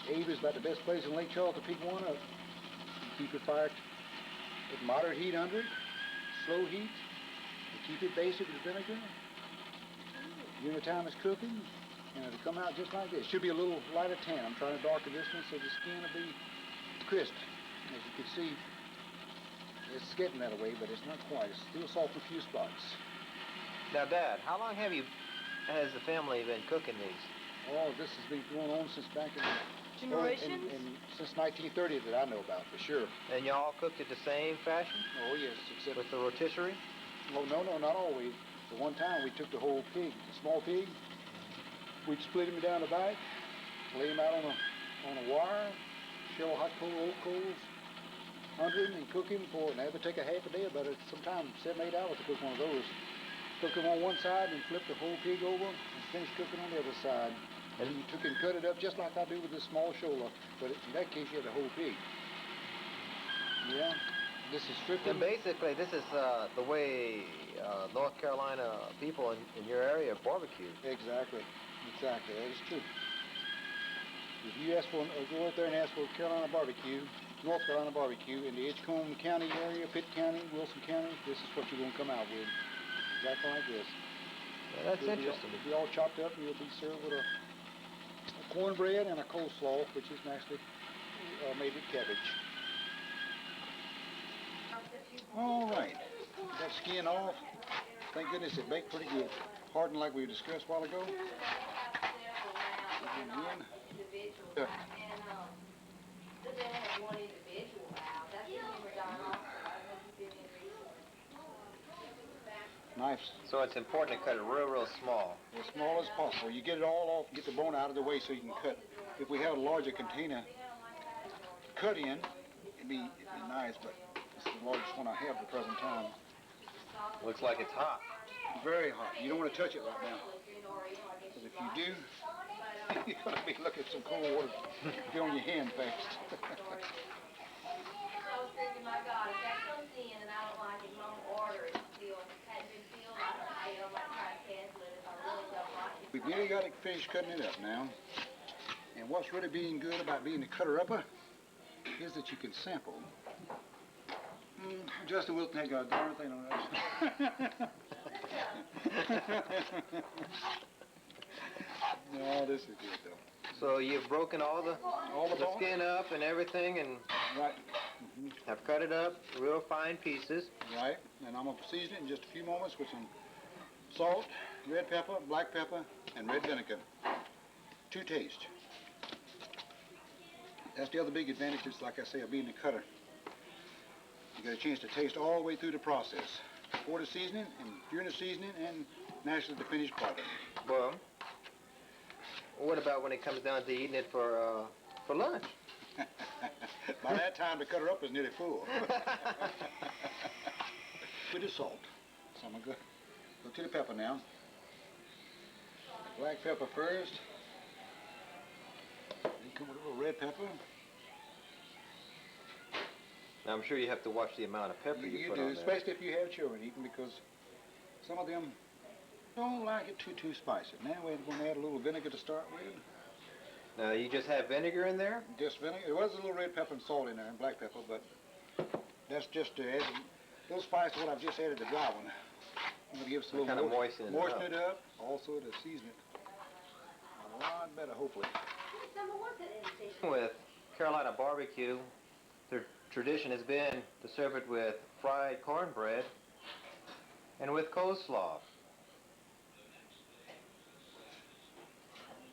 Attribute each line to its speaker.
Speaker 1: Abe is about the best place in Lake Charles to pick one up. You keep your fire with moderate heat under it, slow heat. You keep it basic with vinegar. During the time it's cooking, and it'll come out just like this. It should be a little lighter tan. I'm trying to darken this one so the skin will be crisp. As you can see, it's getting that way, but it's not quite. It's still soft in a few spots.
Speaker 2: Now, Dad, how long has the family been cooking these?
Speaker 1: Oh, this has been going on since back in
Speaker 3: generations?
Speaker 1: Since 1930 that I know about, for sure.
Speaker 2: And y'all cooked it the same fashion?
Speaker 1: Oh, yes, except...
Speaker 2: With the rotisserie?
Speaker 1: Oh, no, not always. The one time we took the whole pig, the small pig, we'd split him down the back, lay him out on a wire, shell hot oak coals under him and cook him for, and that would take a half a day, about sometimes 7 or 8 hours to cook one of those. Cook them on one side and flip the whole pig over and finish cooking on the other side. And you took and cut it up just like I do with this small shoulder, but in that case you have the whole pig. Yeah, this is strictly...
Speaker 2: And basically this is the way North Carolina people in your area barbecue.
Speaker 1: Exactly, that is true. If you go out there and ask for Carolina barbecue, North Carolina barbecue in the Edgecombe County area, Pitt County, Wilson County, this is what you're going to come out with. Exactly like this.
Speaker 2: Yeah, that's interesting.
Speaker 1: It'll be all chopped up and you'll be served with a cornbread and a coleslaw, which is nicely made with cabbage. All right, that skin off. Thank goodness it baked pretty good. Hardened like we discussed a while ago. Knives.
Speaker 2: So it's important to cut it real small.
Speaker 1: As small as possible. You get it all off, get the bone out of the way so you can cut. If we had a larger container to cut in, it'd be nice, but it's the largest one I have at the present time.
Speaker 2: Looks like it's hot.
Speaker 1: Very hot. You don't want to touch it right now. Because if you do, you're going to be looking at some cold water. Get on your hand fast.
Speaker 3: I was thinking, my God, if that comes in and I don't like it, Mom order it still. Hadn't been sealed, I don't pay. I might try to cancel it if I really don't like it.
Speaker 1: We've nearly got it finished cutting it up now. And what's really being good about being a cutter-upper is that you can sample. Justin Wilton ain't got a darn thing on that. No, this is good though.
Speaker 2: So you've broken all the skin up and everything, and
Speaker 1: right.
Speaker 2: Have cut it up real fine pieces.
Speaker 1: Right, and I'm gonna season it in just a few moments with some salt, red pepper, black pepper, and red vinegar to taste. That's the other big advantage, is like I say, of being a cutter. You got a chance to taste all the way through the process, before the seasoning, and during the seasoning, and naturally the finished product.
Speaker 2: Well, what about when it comes down to eating it for lunch?
Speaker 1: By that time, the cutter up is nearly full. With the salt. So I'm gonna go to the pepper now. Black pepper first. Then come with a little red pepper.
Speaker 2: Now, I'm sure you have to watch the amount of pepper you put
Speaker 1: do,
Speaker 2: on there.
Speaker 1: especially if you have children eating, because some of them don't like it too spicy. Now we're going to add a little vinegar to start with.
Speaker 2: Now, you just have vinegar in there?
Speaker 1: Just vinegar. There was a little red pepper and salt in there, and black pepper, but that's just to add a little spice to what I've just added the dry one. I'm going to give us a little
Speaker 2: kind of moisten
Speaker 1: it up, also to season it a lot better, hopefully.
Speaker 2: With Carolina barbecue, the tradition has been to serve it with fried cornbread and with coleslaw.